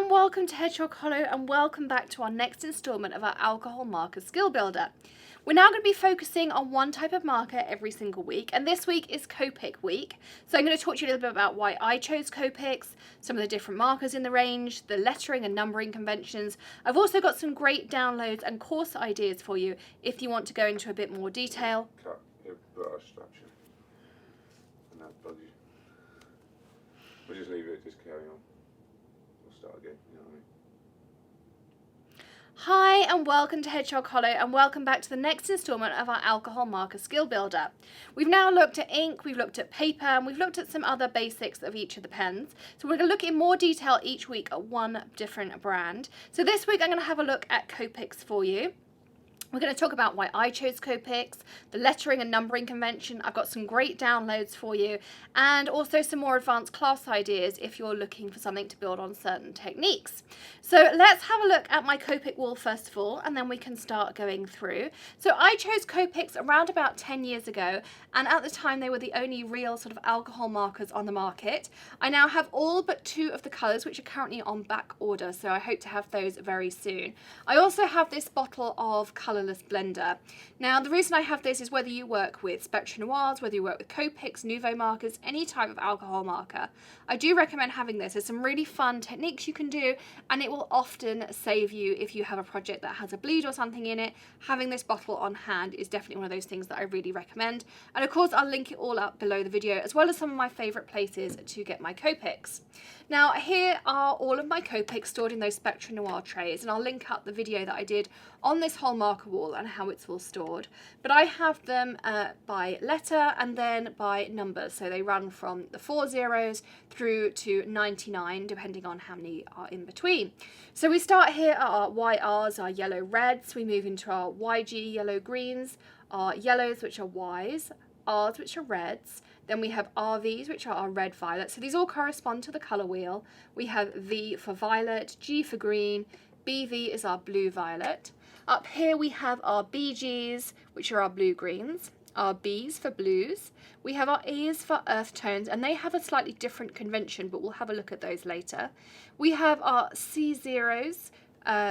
and welcome to Hedgehog Hollow, and welcome back to our next instalment of our alcohol marker skill builder. We're now going to be focusing on one type of marker every single week, and this week is Copic week. So I'm going to talk to you a little bit about why I chose Copics, some of the different markers in the range, the lettering and numbering conventions. I've also got some great downloads and course ideas for you if you want to go into a bit more detail. Cut your brush structure. And that bugs you. We'll just leave it, just carry on. We'll start again, you know what I mean? Hi and welcome to Hedgehog Hollow, and welcome back to the next instalment of our alcohol marker skill builder. We've now looked at ink, we've looked at paper, and we've looked at some other basics of each of the pens. So we're going to look in more detail each week at one different brand. So this week I'm going to have a look at Copics for you. We're going to talk about why I chose Copics, the lettering and numbering convention. I've got some great downloads for you, and also some more advanced class ideas if you're looking for something to build on certain techniques. So let's have a look at my Copic wall first of all, and then we can start going through. So I chose Copics around about 10 years ago, and at the time they were the only real sort of alcohol markers on the market. I now have all but 2 of the colours which are currently on back order, so I hope to have those very soon. I also have this bottle of colourless blender. Now the reason I have this is whether you work with Spectra Noirs, whether you work with Copics, Nouveau markers, any type of alcohol marker, I do recommend having this. There's some really fun techniques you can do, and it will often save you if you have a project that has a bleed or something in it. Having this bottle on hand is definitely one of those things that I really recommend. And of course I'll link it all up below the video, as well as some of my favourite places to get my Copics. Now here are all of my Copics stored in those Spectra Noir trays, and I'll link up the video that I did on this whole marker wall and how it's all stored. But I have them by letter and then by numbers, so they run from the 4 zeros through to 99 depending on how many are in between. So we start here at our YRs, our yellow reds, we move into our YG yellow greens, our yellows which are Ys, Rs which are reds, then we have RVs which are our red violet, so these all correspond to the colour wheel. We have V for violet, G for green, BV is our blue violet. Up here we have our BGs which are our blue greens, our Bs for blues, we have our Es for earth tones, and they have a slightly different convention, but we'll have a look at those later. We have our C0s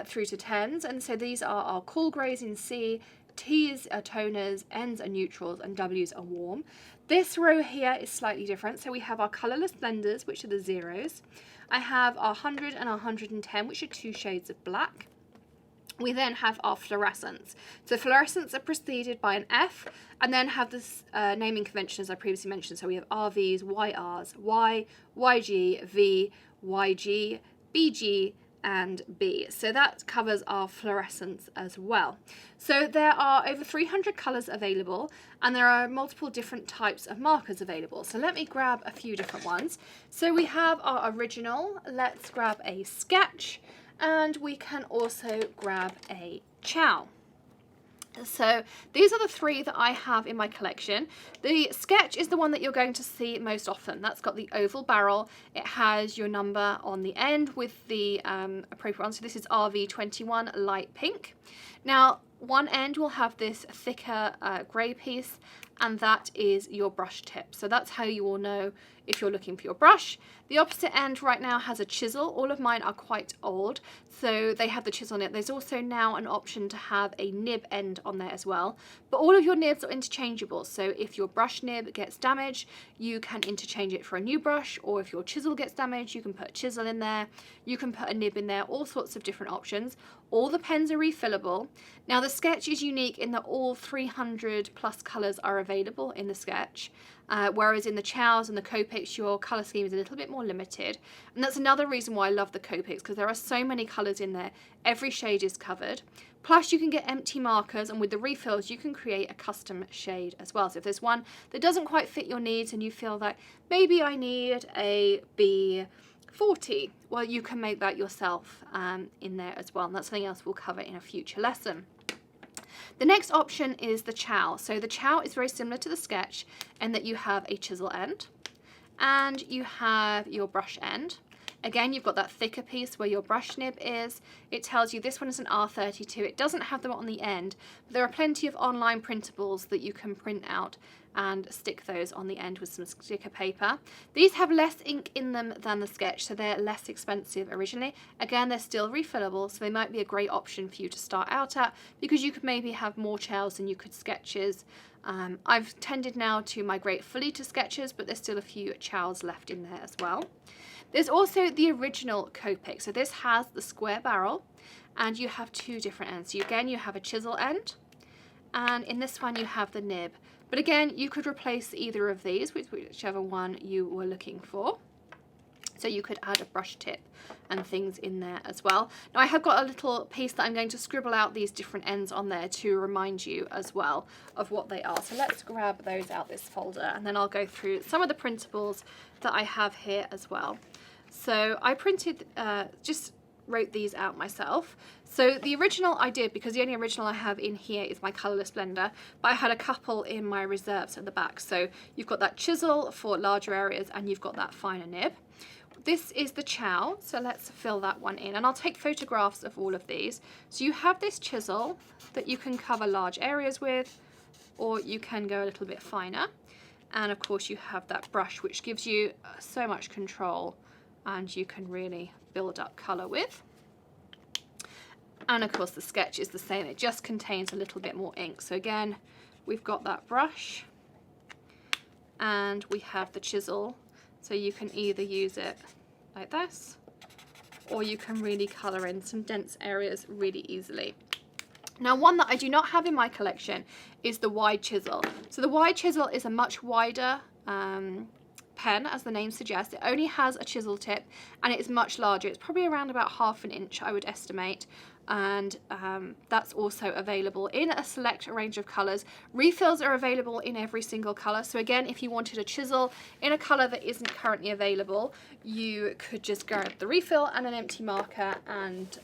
through to 10s, and so these are our cool greys in C, T's are toners, N's are neutrals, and W's are warm. This row here is slightly different, so we have our colourless blenders, which are the zeros. I have our 100 and our 110, which are 2 shades of black. We then have our fluorescents. So fluorescents are preceded by an F, and then have this naming convention as I previously mentioned. So we have RVs, YRs, Y, YG, V, YG, BG, and B. So that covers our fluorescents as well. So there are over 300 colours available, and there are multiple different types of markers available. So let me grab a few different ones. So we have our original, let's grab a sketch, and we can also grab a chow. So these are the 3 that I have in my collection. The sketch is the one that you're going to see most often. That's got the oval barrel. It has your number on the end with the appropriate one. So this is RV21 light pink. Now one end will have this thicker grey piece, and that is your brush tip. So that's how you will know if you're looking for your brush. The opposite end right now has a chisel. All of mine are quite old, so they have the chisel on it. There's also now an option to have a nib end on there as well, but all of your nibs are interchangeable. So if your brush nib gets damaged, you can interchange it for a new brush, or if your chisel gets damaged, you can put a chisel in there, you can put a nib in there, all sorts of different options. All the pens are refillable. Now the sketch is unique in that all 300 plus colours are available in the sketch, whereas in the chows and the Copics your colour scheme is a little bit more limited. And that's another reason why I love the Copics, because there are so many colours in there, every shade is covered. Plus you can get empty markers, and with the refills you can create a custom shade as well. So if there's one that doesn't quite fit your needs and you feel that maybe I need a B40, well, you can make that yourself in there as well, and that's something else we'll cover in a future lesson. The next option is the chow. So the chow is very similar to the sketch in that you have a chisel end and you have your brush end. Again, you've got that thicker piece where your brush nib is. It tells you this one is an R32. It doesn't have them on the end, but there are plenty of online printables that you can print out and stick those on the end with some sticker paper. These have less ink in them than the sketch, so they're less expensive originally. Again, they're still refillable, so they might be a great option for you to start out at, because you could maybe have more chels than you could sketches. I've tended now to migrate fully to sketches, but there's still a few chels left in there as well. There's also the original Copic. So this has the square barrel, and you have two different ends. So again, you have a chisel end, and in this one you have the nib. But again, you could replace either of these with whichever one you were looking for. So you could add a brush tip and things in there as well. Now I have got a little piece that I'm going to scribble out these different ends on there to remind you as well of what they are. So let's grab those out this folder, and then I'll go through some of the printables that I have here as well. So I printed, just wrote these out myself. So the original I did, because the only original I have in here is my colourless blender, but I had a couple in my reserves at the back. So you've got that chisel for larger areas, and you've got that finer nib. This is the chow, so let's fill that one in, and I'll take photographs of all of these. So you have this chisel that you can cover large areas with, or you can go a little bit finer. And of course you have that brush, which gives you so much control, and you can really build up colour with. And of course the sketch is the same, it just contains a little bit more ink. So again, we've got that brush, and we have the chisel, so you can either use it like this, or you can really colour in some dense areas really easily. Now, one that I do not have in my collection is the wide chisel. So the wide chisel is a much wider pen, as the name suggests. It only has a chisel tip, and it is much larger. It's probably around about 1/2 inch, I would estimate. And that's also available in a select range of colours. Refills are available in every single colour. So again, if you wanted a chisel in a colour that isn't currently available, you could just grab the refill and an empty marker and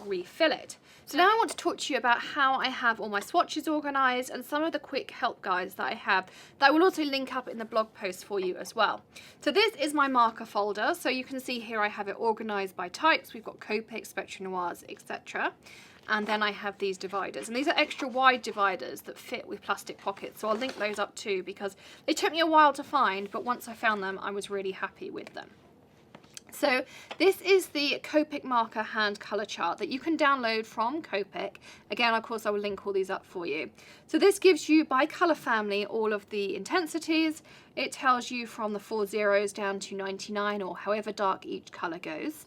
refill it. So now I want to talk to you about how I have all my swatches organised, and some of the quick help guides that I have that I will also link up in the blog post for you as well. So this is my marker folder. So you can see here I have it organised by types. We've got Copic, Spectrum Noirs, etc. And then I have these dividers, and these are extra wide dividers that fit with plastic pockets. So I'll link those up too, because they took me a while to find, but once I found them, I was really happy with them. So this is the Copic marker hand colour chart that you can download from Copic. Again, of course, I will link all these up for you. So this gives you by colour family all of the intensities. It tells you from the 40s down to 99, or however dark each colour goes.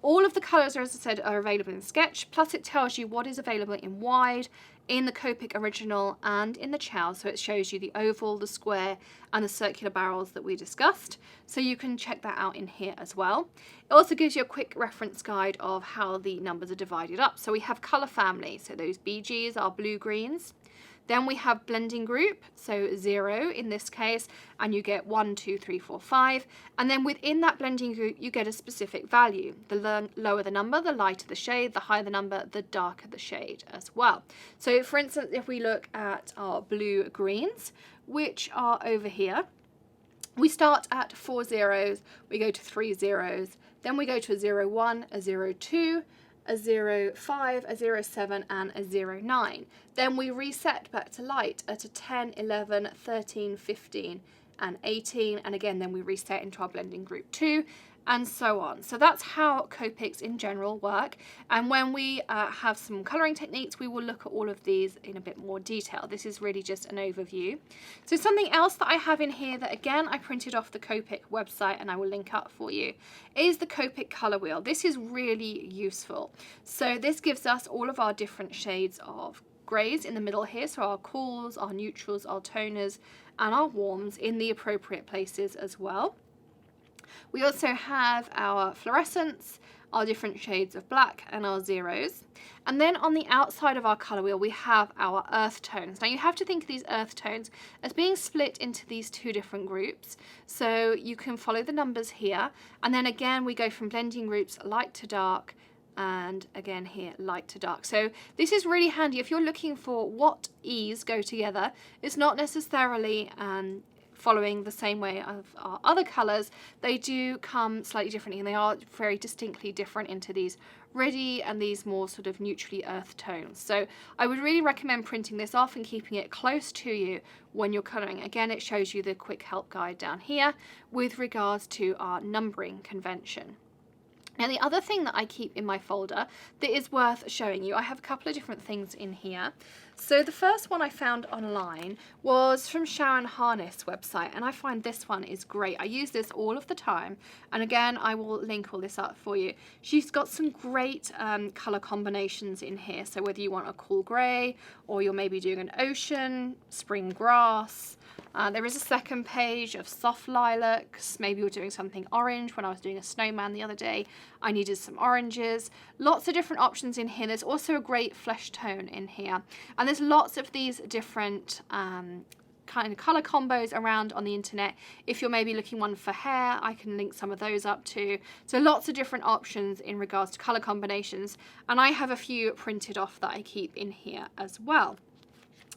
All of the colours, as I said, are available in Sketch, plus it tells you what is available in wide, in the Copic original, and in the chow. So it shows you the oval, the square, and the circular barrels that we discussed. So you can check that out in here as well. It also gives you a quick reference guide of how the numbers are divided up. So we have colour family, so those BGs are blue-greens. Then we have blending group, so 0 in this case, and you get 1, 2, 3, 4, 5. And then within that blending group, you get a specific value. The lower the number, the lighter the shade, the higher the number, the darker the shade as well. So for instance, if we look at our blue greens, which are over here, we start at 4 zeros, we go to 3 zeros, then we go to a 0, 1, a 0, 2, a 0, 5, a 0, 7, and a 0, 9. Then we reset back to light at a 10, 11, 13, 15, and 18. And again, then we reset into our blending group 2, and so on. So that's how Copics in general work. And when we have some colouring techniques, we will look at all of these in a bit more detail. This is really just an overview. So something else that I have in here that, again, I printed off the Copic website and I will link up for you, is the Copic colour wheel. This is really useful. So this gives us all of our different shades of greys in the middle here, so our cools, our neutrals, our toners, and our warms in the appropriate places as well. We also have our fluorescents, our different shades of black, and our zeros. And then on the outside of our colour wheel, we have our earth tones. Now you have to think of these earth tones as being split into these two different groups. So you can follow the numbers here. And then again, we go from blending groups light to dark, and again here light to dark. So this is really handy if you're looking for what E's go together. It's not necessarily following the same way of our other colours, they do come slightly differently, and they are very distinctly different into these reddy and these more sort of neutrally earth tones. So I would really recommend printing this off and keeping it close to you when you're colouring. Again, it shows you the quick help guide down here with regards to our numbering convention. Now, the other thing that I keep in my folder that is worth showing you, I have a couple of different things in here. So the first one I found online was from Sharon Harness website, and I find this one is great. I use this all of the time, and again, I will link all this up for you. She's got some great colour combinations in here, so whether you want a cool grey, or you're maybe doing an ocean, spring grass. There is a second page of soft lilacs. Maybe you're doing something orange. When I was doing a snowman the other day, I needed some oranges. Lots of different options in here. There's also a great flesh tone in here. And there's lots of these different kind of colour combos around on the internet. If you're maybe looking one for hair, I can link some of those up too. So lots of different options in regards to colour combinations. And I have a few printed off that I keep in here as well.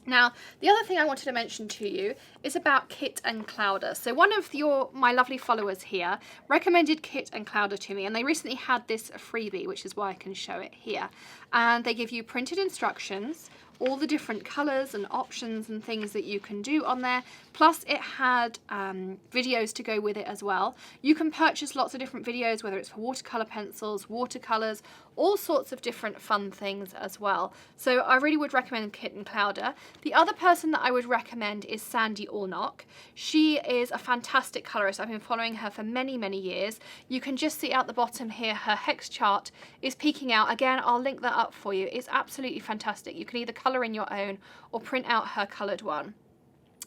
Now, the other thing I wanted to mention to you is about Kit and Clowder. So one of my lovely followers here recommended Kit and Clowder to me, and they recently had this freebie, which is why I can show it here. And they give you printed instructions, all the different colours and options and things that you can do on there. Plus it had videos to go with it as well. You can purchase lots of different videos, whether it's for watercolour pencils, watercolours, all sorts of different fun things as well. So I really would recommend Kit and Clowder. The other person that I would recommend is Sandy Allnock. She is a fantastic colourist. I've been following her for many, many years. You can just see out the bottom here, her hex chart is peeking out. Again, I'll link that up for you. It's absolutely fantastic. You can either colour in your own or print out her coloured one.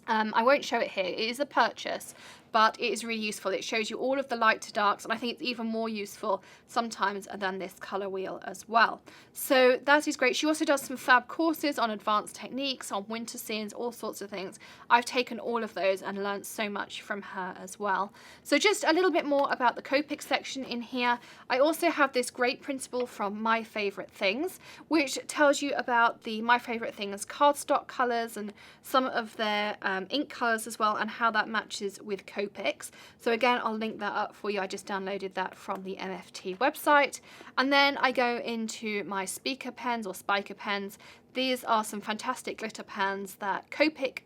I won't show it here. It is a purchase, but it is really useful. It shows you all of the light to darks, and I think it's even more useful sometimes than this colour wheel as well. So that is great. She also does some fab courses on advanced techniques, on winter scenes, all sorts of things. I've taken all of those and learned so much from her as well. So just a little bit more about the Copic section in here. I also have this great printable from My Favourite Things, which tells you about the My Favourite Things cardstock colours and some of their ink colours as well, and how that matches with Copics. So again, I'll link that up for you. I just downloaded that from the MFT website. And then I go into my speaker pens or spiker pens. These are some fantastic glitter pens that Copic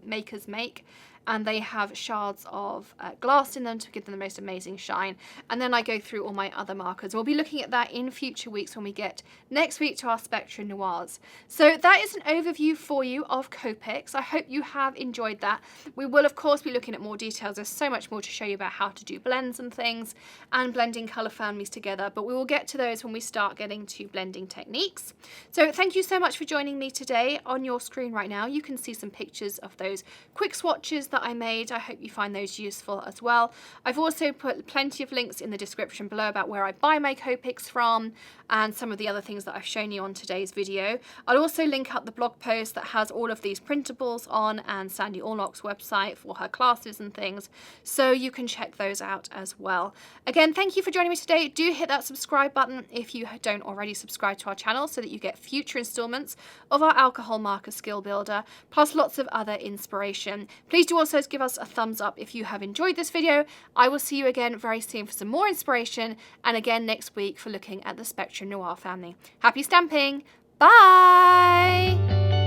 makers make, and they have shards of glass in them to give them the most amazing shine. And then I go through all my other markers. We'll be looking at that in future weeks when we get next week to our Spectra Noirs. So that is an overview for you of Copics. I hope you have enjoyed that. We will of course be looking at more details. There's so much more to show you about how to do blends and things and blending colour families together, but we will get to those when we start getting to blending techniques. So thank you so much for joining me today. On your screen right now you can see some pictures of those quick swatches that I made. I hope you find those useful as well. I've also put plenty of links in the description below about where I buy my Copics from and some of the other things that I've shown you on today's video. I'll also link up the blog post that has all of these printables on, and Sandy Allnock's website for her classes and things, so you can check those out as well. Again, thank you for joining me today. Do hit that subscribe button if you don't already subscribe to our channel, so that you get future installments of our alcohol marker skill builder, plus lots of other inspiration. Please do also give us a thumbs up if you have enjoyed this video. I will see you again very soon for some more inspiration, and again next week for looking at the Spectra Noir family. Happy stamping! Bye!